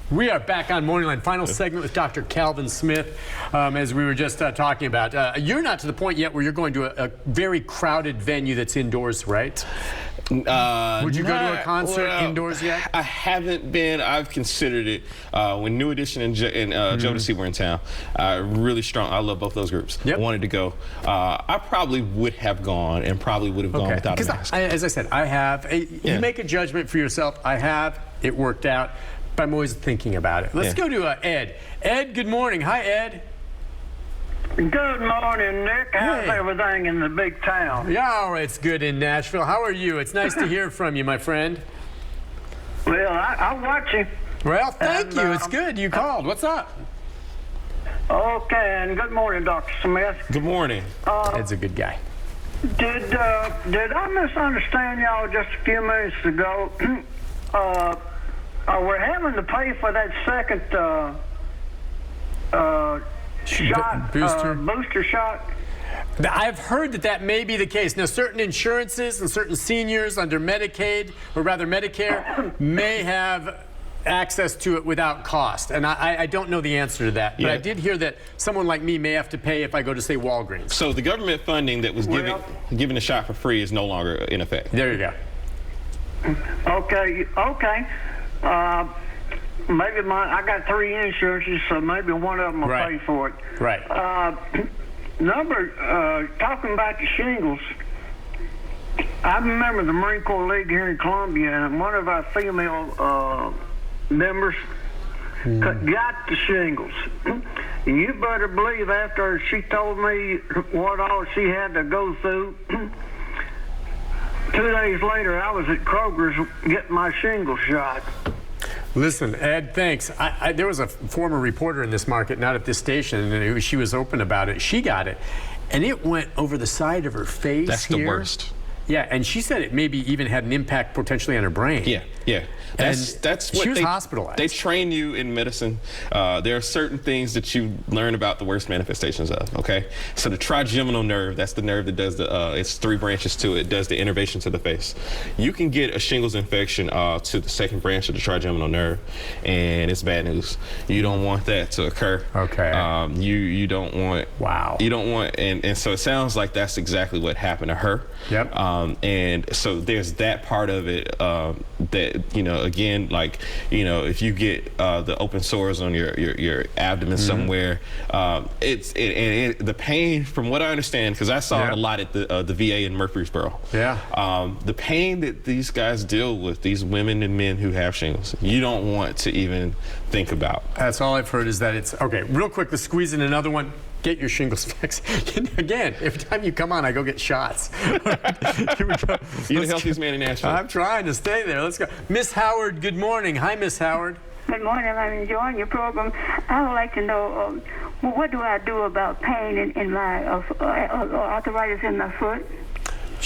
We are back on Morning Line. Final segment with Dr. Calvin Smith. As we were just talking about, you're not to the point yet where you're going to a very crowded venue that's indoors, right? Would you go to a concert indoors yet? I haven't been. I've considered it. When New Edition and Jodeci were in town, really strong. I love both those groups. Yep. Wanted to go. I probably would have gone, and probably would have gone without a mask. As I said, I have. You make a judgment for yourself. I have. It worked out. But I'm always thinking about it. Let's go to Ed. Ed, good morning. Hi, Ed. Good morning, Nick. How's everything in the big town? Yeah, it's good in Nashville. How are you? It's nice to hear from you, my friend. Well, I'm watching. Well, thank you. It's good you called. What's up? Okay, and good morning, Dr. Smith. Good morning. Ed's a good guy. Did I misunderstand y'all just a few minutes ago? We're having to pay for that second shot, booster shot. I've heard that may be the case. Now, certain insurances and certain seniors under Medicaid, or rather Medicare, may have access to it without cost. And I don't know the answer to that. But I did hear that someone like me may have to pay if I go to, say, Walgreens. So the government funding that was given a shot for free is no longer in effect. There you go. Okay. Maybe I got 3 insurances, so maybe one of them will pay for it. Right. Talking about the shingles, I remember the Marine Corps League here in Columbia, and one of our female members got the shingles. And you better believe after she told me what all she had to go through, 2 days later, I was at Kroger's getting my shingles shot. Listen, Ed, thanks. There was a former reporter in this market, not at this station, and she was open about it. She got it, and it went over the side of her face. That's the worst. Yeah, and she said it maybe even had an impact potentially on her brain. Yeah. That's what she was hospitalized. They train you in medicine. There are certain things that you learn about the worst manifestations of, okay? So the trigeminal nerve, that's the nerve that does it's 3 branches to it, does the innervation to the face. You can get a shingles infection to the second branch of the trigeminal nerve, and it's bad news. You don't want that to occur. Okay. You don't want. Wow. You don't want, and so it sounds like that's exactly what happened to her. Yep. And so there's that part of it that, again, like, if you get the open sores on your abdomen somewhere, the pain, from what I understand, because I saw it a lot at the VA in Murfreesboro. Yeah. The pain that these guys deal with, these women and men who have shingles, you don't want to even think about. That's all I've heard is that it's, okay, real quick, let's squeeze in another one. Get your shingles fixed. Again, every time you come on, I go get shots. Here we go. You're the healthiest man in Nashville. I'm trying to stay there. Let's go. Miss Howard, good morning. Hi, Miss Howard. Good morning. I'm enjoying your program. I would like to know, what do I do about pain in my arthritis in my foot?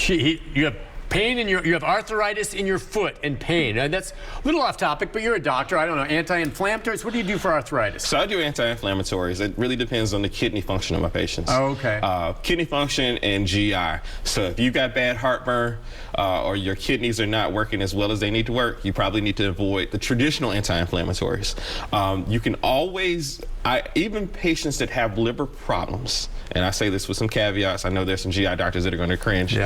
You have pain in you have arthritis in your foot and pain. That's a little off topic, but you're a doctor. I don't know, anti-inflammatories. What do you do for arthritis? So I do anti-inflammatories. It really depends on the kidney function of my patients. Oh, okay. Kidney function and GI. So if you got bad heartburn or your kidneys are not working as well as they need to work, you probably need to avoid the traditional anti-inflammatories. You can always, even patients that have liver problems, and I say this with some caveats, I know there's some GI doctors that are going to cringe.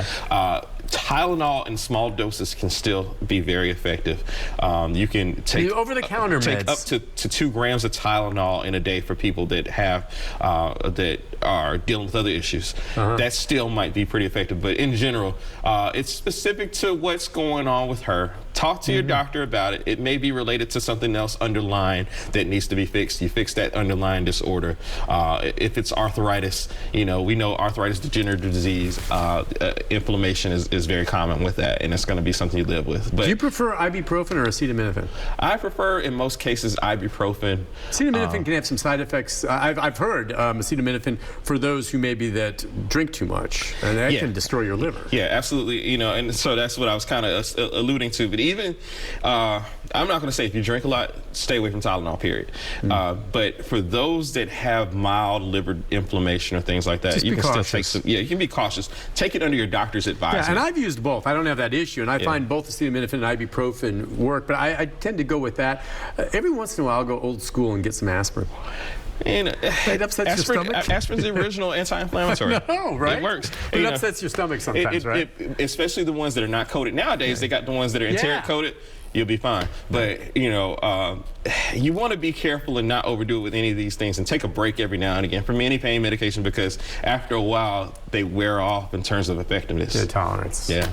Tylenol in small doses can still be very effective. You can take over-the-counter take meds. up to 2 grams of Tylenol in a day for people that have that are dealing with other issues. That still might be pretty effective, but in general, it's specific to what's going on with her. Talk to your doctor about it. It may be related to something else underlying that needs to be fixed. You fix that underlying disorder. If it's arthritis, we know arthritis, degenerative disease, inflammation is very common with that, and it's going to be something you live with. But do you prefer ibuprofen or acetaminophen? I prefer, in most cases, ibuprofen. Acetaminophen can have some side effects. I've heard acetaminophen for those who maybe that drink too much, and that can destroy your liver. Yeah, absolutely. And so that's what I was kind of alluding to. But even, I'm not going to say if you drink a lot, stay away from Tylenol, period. But for those that have mild liver inflammation or things like that, Just you be can cautious. still take some, you can be cautious. Take it under your doctor's advisement. Yeah, and I've used both. I don't have that issue, and I find both acetaminophen and ibuprofen work, but I tend to go with that. Every once in a while, I'll go old school and get some aspirin. And It upsets your stomach? Aspirin's the original anti-inflammatory. No, right? It works. But it upsets your stomach sometimes, right? Especially the ones that are not coated. Nowadays, they got the ones that are enteric coated. You'll be fine. But, you know, you want to be careful and not overdo it with any of these things and take a break every now and again from any pain medication, because after a while, they wear off in terms of effectiveness. The tolerance. Yeah.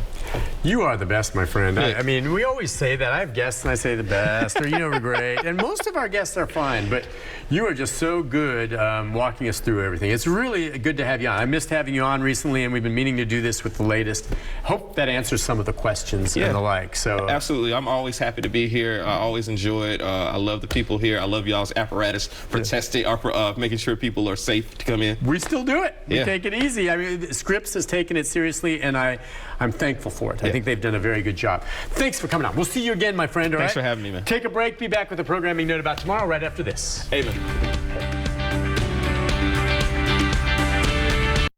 You are the best, my friend. Yeah. I mean, we always say that. I have guests and I say the best, or, you know, we're great. And most of our guests are fine, but you are just so good walking us through everything. It's really good to have you on. I missed having you on recently, and we've been meaning to do this with the latest. Hope that answers some of the questions and the like. So absolutely. I'm always happy to be here. I always enjoy it. I love the people here. I love y'all's apparatus for testing, or for making sure people are safe to come in. we still do it. We Yeah. take it easy. I mean, Scripps has taken it seriously, and I'm thankful for it. I think they've done a very good job. Thanks for coming on. We'll see you again, my friend. All Thanks right? for having me, man. Take a break. Be back with a programming note about tomorrow right after this. Amen.